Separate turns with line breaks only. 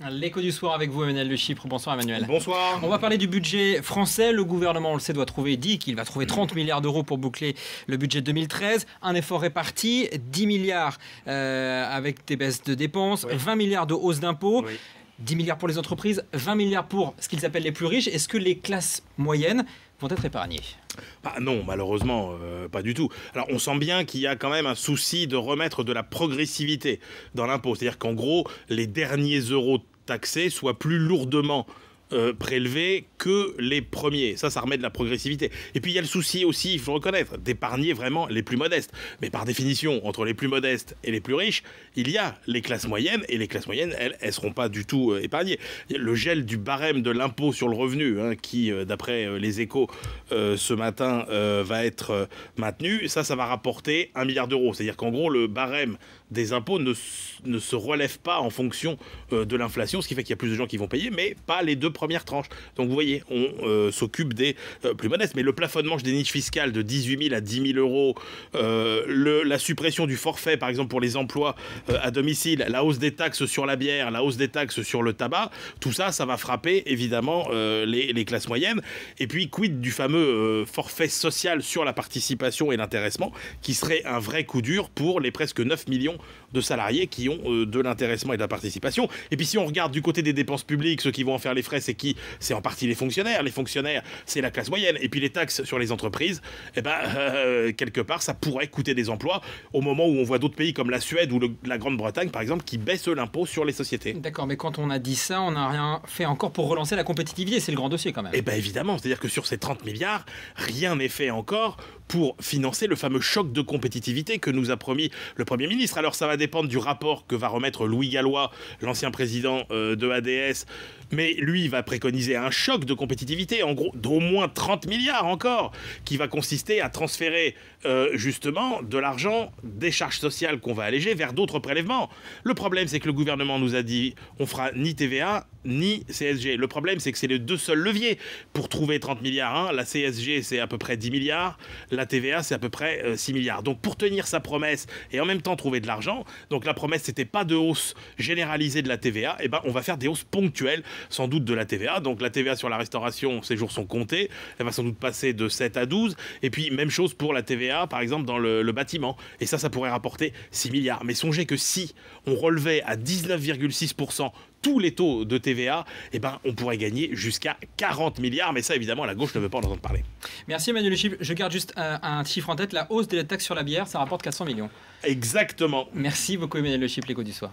L'écho du soir avec vous, Emmanuel de Chypre. Bonsoir, Emmanuel.
Bonsoir.
On va parler du budget français. Le gouvernement, on le sait, dit qu'il va trouver 30 milliards d'euros pour boucler le budget 2013. Un effort réparti, 10 milliards avec des baisses de dépenses, 20 milliards de hausse d'impôts. 10 milliards pour les entreprises, 20 milliards pour ce qu'ils appellent les plus riches. Est-ce que les classes moyennes vont être épargnées?
Non, malheureusement, pas du tout. Alors, on sent bien qu'il y a quand même un souci de remettre de la progressivité dans l'impôt. C'est-à-dire qu'en gros, les derniers euros taxés soient plus lourdement prélevés que les premiers. Ça remet de la progressivité. Et puis il y a le souci aussi, il faut reconnaître, d'épargner vraiment les plus modestes. Mais par définition, entre les plus modestes et les plus riches, il y a les classes moyennes, et les classes moyennes, elles ne seront pas du tout épargnées. Le gel du barème de l'impôt sur le revenu, qui, d'après les Échos, ce matin, va être maintenu, ça va rapporter 1 milliard d'euros. C'est-à-dire qu'en gros, le barème des impôts ne se relève pas en fonction de l'inflation, ce qui fait qu'il y a plus de gens qui vont payer, mais pas les deux premières tranches. Donc vous voyez, on s'occupe des plus modestes. Mais le plafonnement des niches fiscales de 18 000 à 10 000 euros, la suppression du forfait, par exemple, pour les emplois à domicile, la hausse des taxes sur la bière, la hausse des taxes sur le tabac, tout ça, ça va frapper évidemment les classes moyennes. Et puis, quid du fameux forfait social sur la participation et l'intéressement, qui serait un vrai coup dur pour les presque 9 millions de salariés qui ont de l'intéressement et de la participation. Et puis si on regarde du côté des dépenses publiques, ceux qui vont en faire les frais, c'est qui? C'est en partie les fonctionnaires. Les fonctionnaires, c'est la classe moyenne. Et puis les taxes sur les entreprises, quelque part, ça pourrait coûter des emplois au moment où on voit d'autres pays comme la Suède ou la Grande-Bretagne, par exemple, qui baissent l'impôt sur les sociétés.
D'accord, mais quand on a dit ça, on n'a rien fait encore pour relancer la compétitivité. C'est le grand dossier quand même.
Évidemment, c'est-à-dire que sur ces 30 milliards, rien n'est fait encore pour financer le fameux choc de compétitivité que nous a promis le Premier ministre. Alors ça va dépendre du rapport que va remettre Louis Gallois, l'ancien président de ADS, mais lui il va préconiser un choc de compétitivité, en gros d'au moins 30 milliards encore, qui va consister à transférer justement de l'argent des charges sociales qu'on va alléger vers d'autres prélèvements. Le problème, c'est que le gouvernement nous a dit on fera ni TVA ni CSG. Le problème, c'est que c'est les deux seuls leviers pour trouver 30 milliards. La CSG, c'est à peu près 10 milliards. La TVA, c'est à peu près 6 milliards. Donc, pour tenir sa promesse et en même temps trouver de l'argent, donc la promesse, c'était pas de hausse généralisée de la TVA. On va faire des hausses ponctuelles, sans doute, de la TVA. Donc, la TVA sur la restauration, ces jours sont comptés. Elle va sans doute passer de 7 à 12. Et puis, même chose pour la TVA, par exemple, dans le bâtiment. Et ça pourrait rapporter 6 milliards. Mais songez que si on relevait à 19,6% tous les taux de TVA, on pourrait gagner jusqu'à 40 milliards. Mais ça, évidemment, la gauche ne veut pas en entendre parler.
Merci Emmanuel de Chypre. Je garde juste un chiffre en tête. La hausse de la taxe sur la bière, ça rapporte 400 millions.
Exactement.
Merci beaucoup Emmanuel de Chypre, l'écho du soir.